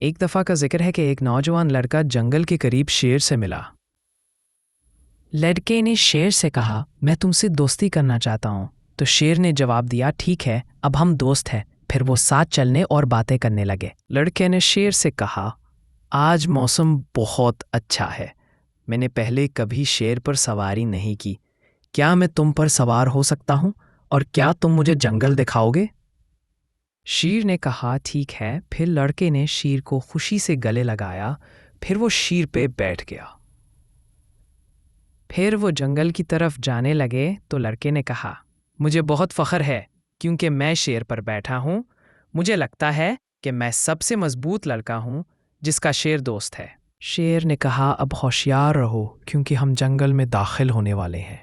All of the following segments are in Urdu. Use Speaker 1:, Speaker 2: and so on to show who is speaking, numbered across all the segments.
Speaker 1: ایک دفعہ کا ذکر ہے کہ ایک نوجوان لڑکا جنگل کے قریب شیر سے ملا۔ لڑکے نے شیر سے کہا، میں تم سے دوستی کرنا چاہتا ہوں۔ تو شیر نے جواب دیا، ٹھیک ہے، اب ہم دوست ہیں۔ پھر وہ ساتھ چلنے اور باتیں کرنے لگے۔ لڑکے نے شیر سے کہا، آج موسم بہت اچھا ہے، میں نے پہلے کبھی شیر پر سواری نہیں کی، کیا میں تم پر سوار ہو سکتا ہوں اور کیا تم مجھے جنگل دکھاؤ گے؟ شیر نے کہا، ٹھیک ہے۔ پھر لڑکے نے شیر کو خوشی سے گلے لگایا، پھر وہ شیر پہ بیٹھ گیا۔ پھر وہ جنگل کی طرف جانے لگے تو لڑکے نے کہا، مجھے بہت فخر ہے کیونکہ میں شیر پر بیٹھا ہوں، مجھے لگتا ہے کہ میں سب سے مضبوط لڑکا ہوں جس کا شیر دوست ہے۔ شیر نے کہا، اب ہوشیار رہو کیونکہ ہم جنگل میں داخل ہونے والے ہیں۔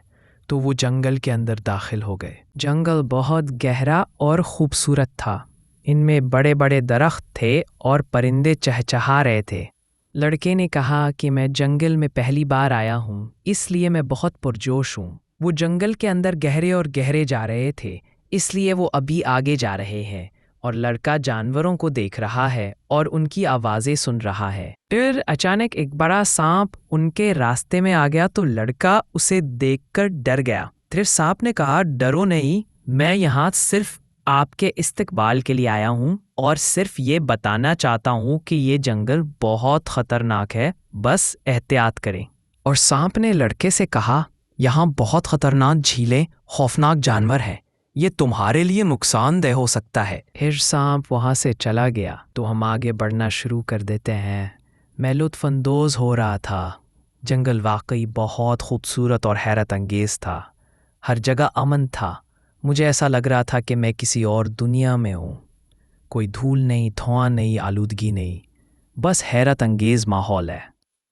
Speaker 1: تو وہ جنگل کے اندر داخل ہو گئے۔ جنگل بہت گہرا اور خوبصورت تھا، ان میں بڑے بڑے درخت تھے اور پرندے چہچہا رہے تھے۔ لڑکے نے کہا کہ میں جنگل میں پہلی بار آیا ہوں، اس لیے میں بہت پرجوش ہوں۔ وہ جنگل کے اندر گہرے اور گہرے جا رہے تھے، اس لیے وہ ابھی آگے جا رہے ہیں، اور لڑکا جانوروں کو دیکھ رہا ہے اور ان کی آوازیں سن رہا ہے۔ پھر اچانک ایک بڑا سانپ ان کے راستے میں آ گیا تو لڑکا اسے دیکھ کر ڈر گیا۔ پھر سانپ نے کہا، ڈرو نہیں، میں یہاں صرف آپ کے استقبال کے لیے آیا ہوں اور صرف یہ بتانا چاہتا ہوں کہ یہ جنگل بہت خطرناک ہے، بس احتیاط کریں۔ اور سانپ نے لڑکے سے کہا، یہاں بہت خطرناک جھیلیں، خوفناک جانور ہیں، یہ تمہارے لیے نقصان دہ ہو سکتا ہے۔ پھر سانپ وہاں سے چلا گیا تو ہم آگے بڑھنا شروع کر دیتے ہیں۔ میں لطف اندوز ہو رہا تھا، جنگل واقعی بہت خوبصورت اور حیرت انگیز تھا، ہر جگہ امن تھا، مجھے ایسا لگ رہا تھا کہ میں کسی اور دنیا میں ہوں، کوئی دھول نہیں، دھواں نہیں، آلودگی نہیں، بس حیرت انگیز ماحول ہے۔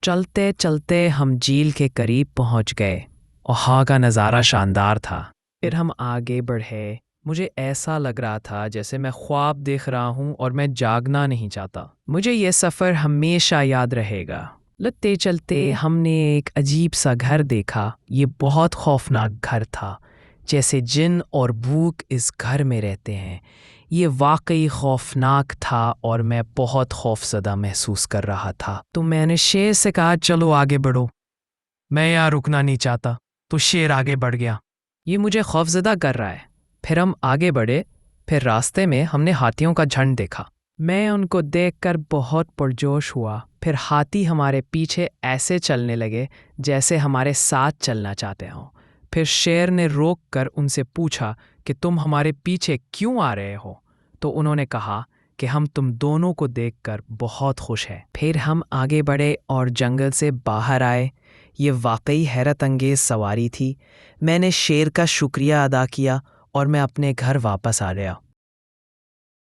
Speaker 1: چلتے چلتے ہم جھیل کے قریب پہنچ گئے، وہاں کا نظارہ شاندار تھا۔ پھر ہم آگے بڑھے، مجھے ایسا لگ رہا تھا جیسے میں خواب دیکھ رہا ہوں اور میں جاگنا نہیں چاہتا، مجھے یہ سفر ہمیشہ یاد رہے گا۔ چلتے چلتے ہم نے ایک عجیب سا گھر دیکھا، یہ بہت خوفناک گھر تھا، جیسے جن اور بھوت اس گھر میں رہتے ہیں۔ یہ واقعی خوفناک تھا اور میں بہت خوفزدہ محسوس کر رہا تھا۔ تو میں نے شیر سے کہا، چلو آگے بڑھو، میں یہاں رکنا نہیں چاہتا۔ تو شیر آگے بڑھ گیا، یہ مجھے خوفزدہ کر رہا ہے۔ پھر ہم آگے بڑھے، پھر راستے میں ہم نے ہاتھیوں کا جھنڈ دیکھا، میں ان کو دیکھ کر بہت پرجوش ہوا۔ پھر ہاتھی ہمارے پیچھے ایسے چلنے لگے جیسے ہمارے ساتھ چلنا چاہتے ہوں۔ پھر شیر نے روک کر ان سے پوچھا کہ تم ہمارے پیچھے کیوں آ رہے ہو؟ تو انہوں نے کہا کہ ہم تم دونوں کو دیکھ کر بہت خوش ہیں۔ پھر ہم آگے بڑھے اور جنگل سے باہر آئے، یہ واقعی حیرت انگیز سواری تھی۔ میں نے شیر کا شکریہ ادا کیا اور میں اپنے گھر واپس آ گیا۔